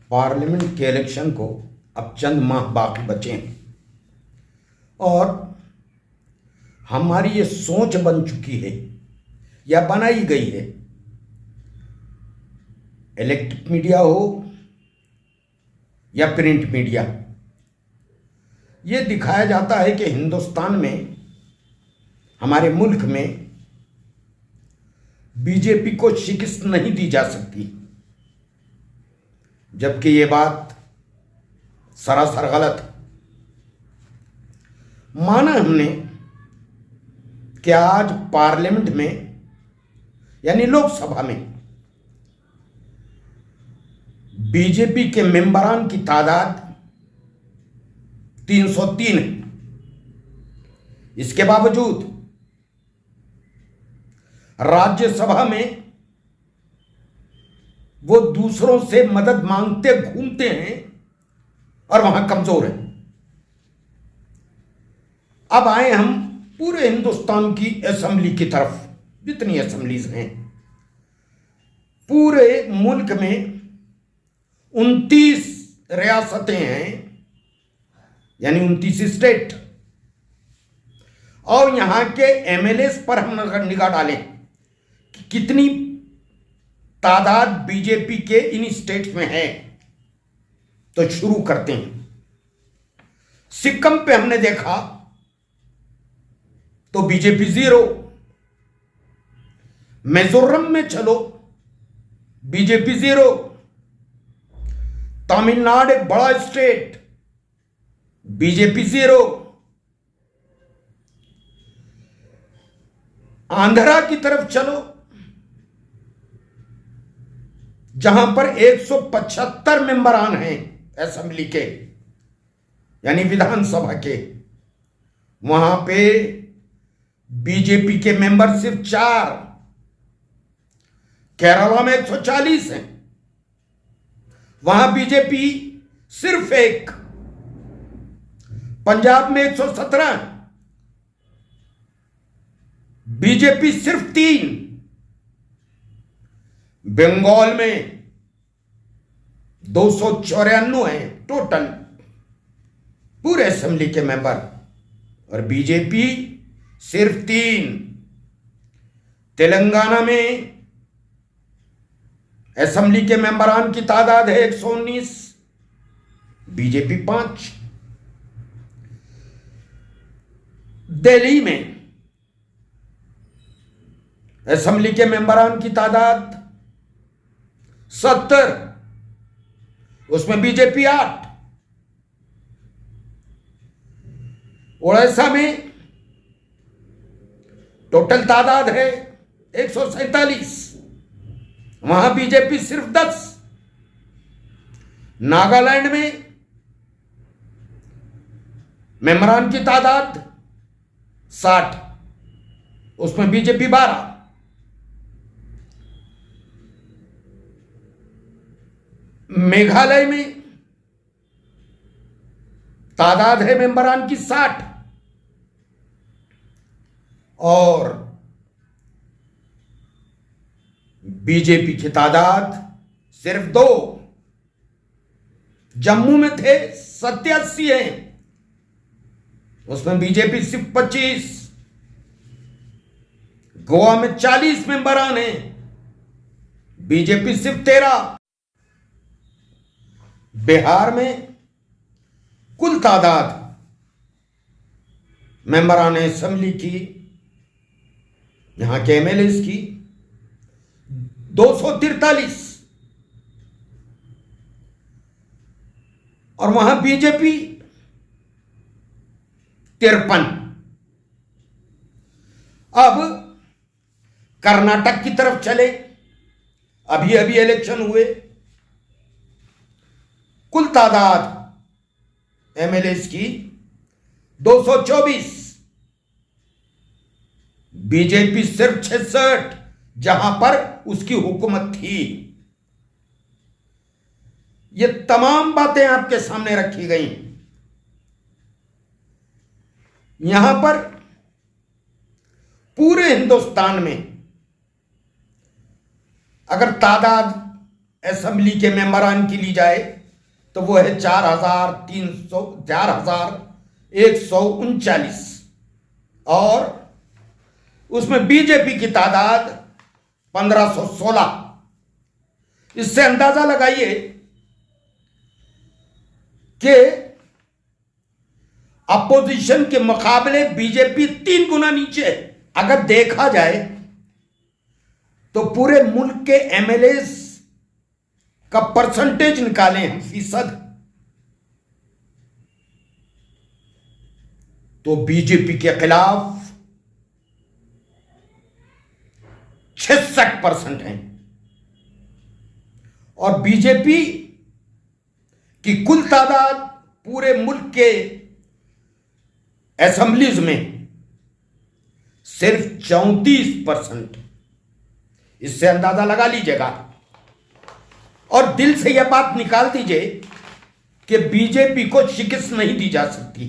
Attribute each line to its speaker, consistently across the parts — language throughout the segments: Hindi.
Speaker 1: पार्लियामेंट के इलेक्शन को अब चंद माह बाकी बचे हैं और हमारी ये सोच बन चुकी है या बनाई गई है, इलेक्ट्रिक मीडिया हो या प्रिंट मीडिया, ये दिखाया जाता है कि हिंदुस्तान में, हमारे मुल्क में बीजेपी को शिकस्त नहीं दी जा सकती, जबकि ये बात सरासर गलत है। माना हमने कि आज पार्लियामेंट में यानी लोकसभा में बीजेपी के मेंबरान की तादाद 303 है। इसके बावजूद राज्यसभा में वो दूसरों से मदद मांगते घूमते हैं और वहां कमजोर है। अब आए हम पूरे हिंदुस्तान की असेंबली की तरफ। जितनी असेंबलीज हैं, पूरे मुल्क में 29 रियासतें हैं, यानी 29 स्टेट, और यहां के एमएलएस पर हम अगर निगाह डालें कि कितनी तादाद बीजेपी के इन स्टेट्स में है, तो शुरू करते हैं। सिक्किम पे हमने देखा तो बीजेपी 0। मिजोरम में चलो, बीजेपी 0। तमिलनाडु एक बड़ा स्टेट, बीजेपी 0। आंध्रा की तरफ चलो, जहां पर 175 मेंबरान हैं असेंबली के, यानी विधानसभा के, वहां पे बीजेपी के मेंबर सिर्फ 4। केरला में 140 हैं, वहां बीजेपी सिर्फ 1। पंजाब में 117, बीजेपी सिर्फ 3। बंगाल में 294 हैं टोटल पूरे असेंबली के मेंबर, और बीजेपी सिर्फ 3। तेलंगाना में असेंबली के मेंबरान की तादाद है 119, बीजेपी 5। दिल्ली में असेंबली के मेंबरान की तादाद 70, उसमें बीजेपी 8। ओडिशा में टोटल तादाद है 147, वहां बीजेपी सिर्फ 10। नागालैंड में मेंबरान की तादाद 60, उसमें बीजेपी 12। मेघालय में तादाद है मेंबरान की 60, और बीजेपी की तादाद सिर्फ 2। जम्मू में थे 87 हैं, उसमें बीजेपी सिर्फ 25। गोवा में 40 मेंबरान हैं, बीजेपी सिर्फ 13। बिहार में कुल तादाद मेंबरान असेंबली की, यहां के एमएलएस की 243, और वहां बीजेपी 53। अब कर्नाटक की तरफ चले, अभी अभी इलेक्शन हुए, कुल तादाद एमएलएस की 224, बीजेपी सिर्फ 66, जहां पर उसकी हुकूमत थी। ये तमाम बातें आपके सामने रखी गई। यहां पर पूरे हिंदुस्तान में अगर तादाद असेंबली के मेंबरान की ली जाए तो वो है 4,139 और उसमें बीजेपी की तादाद 1,516। इससे अंदाजा लगाइए कि अपोजिशन के मुकाबले बीजेपी 3 गुना नीचे है। अगर देखा जाए तो पूरे मुल्क के एमएलए का परसेंटेज निकालें हम फीसद, तो बीजेपी के खिलाफ 66% हैं और बीजेपी की कुल तादाद पूरे मुल्क के असेंबलीज में सिर्फ 34%। इससे अंदाजा लगा लीजिएगा और दिल से यह बात निकाल दीजिए कि बीजेपी को शिकस्त नहीं दी जा सकती।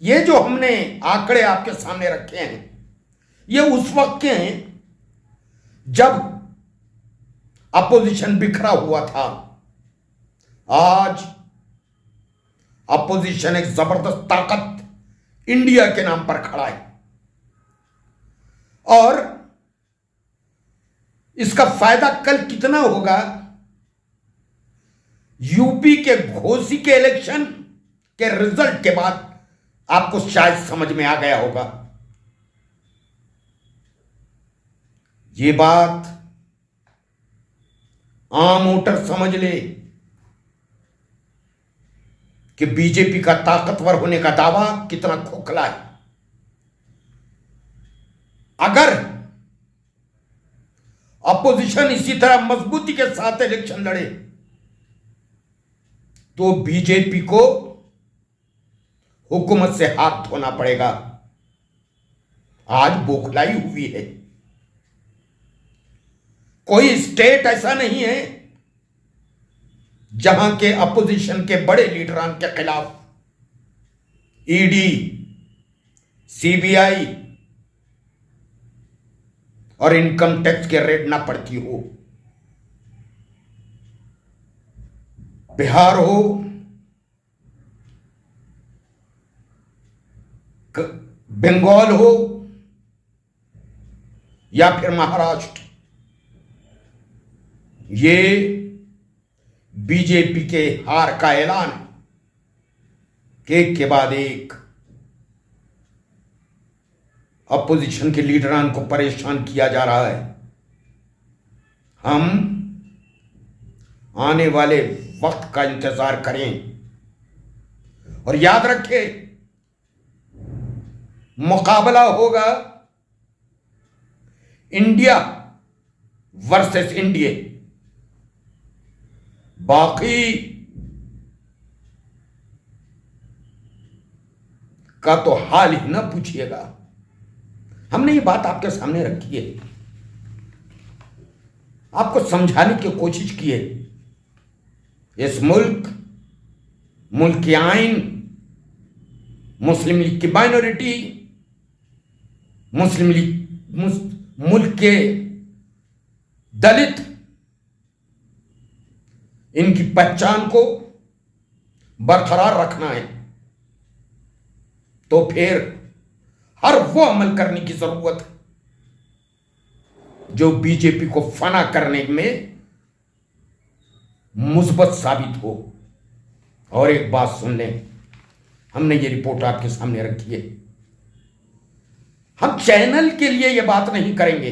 Speaker 1: ये जो हमने आंकड़े आपके सामने रखे हैं ये उस वक्त के हैं जब अपोजिशन बिखरा हुआ था। आज अपोजिशन एक जबरदस्त ताकत इंडिया के नाम पर खड़ा है और इसका फायदा कल कितना होगा, यूपी के घोसी के इलेक्शन के रिजल्ट के बाद आपको शायद समझ में आ गया होगा। ये बात आम वोटर समझ ले कि बीजेपी का ताकतवर होने का दावा कितना खोखला है। अगर अपोजिशन इसी तरह मजबूती के साथ इलेक्शन लड़े तो बीजेपी को हुकूमत से हाथ धोना पड़ेगा। आज बौखलाई हुई है। कोई स्टेट ऐसा नहीं है जहां के अपोजिशन के बड़े लीडरान के खिलाफ ईडी, सीबीआई और इनकम टैक्स के रेड ना पड़ती हो। बिहार हो, बंगाल हो या फिर महाराष्ट्र, ये बीजेपी के हार का ऐलान है। एक के बाद एक अपोजिशन के लीडरान को परेशान किया जा रहा है। हम आने वाले वक्त का इंतजार करें और याद रखें मुकाबला होगा इंडिया वर्सेस इंडिया। बाकी का तो हाल ही ना पूछिएगा। हमने ये बात आपके सामने रखी है, आपको समझाने की कोशिश की है। इस मुल्क की आइन, मुस्लिम लीग की माइनॉरिटी, मुस्लिम लीग मुल्क के दलित, इनकी पहचान को बरकरार रखना है तो फिर हर वो अमल करने की जरूरत है जो बीजेपी को फना करने में मुस्बत साबित हो। और एक बात सुन लें, हमने ये रिपोर्ट आपके सामने रखी है। हम चैनल के लिए ये बात नहीं करेंगे,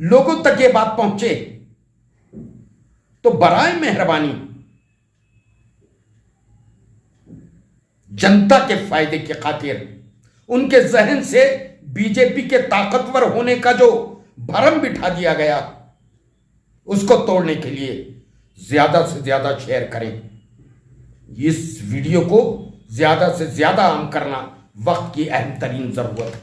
Speaker 1: लोगों तक ये बात पहुंचे तो बराए मेहरबानी जनता के फायदे की खातिर उनके जहन से बीजेपी के ताकतवर होने का जो भरम बिठा दिया गया उसको तोड़ने के लिए ज्यादा से ज्यादा शेयर करें। इस वीडियो को ज्यादा से ज्यादा आम करना वक्त की अहम तरीन जरूरत है।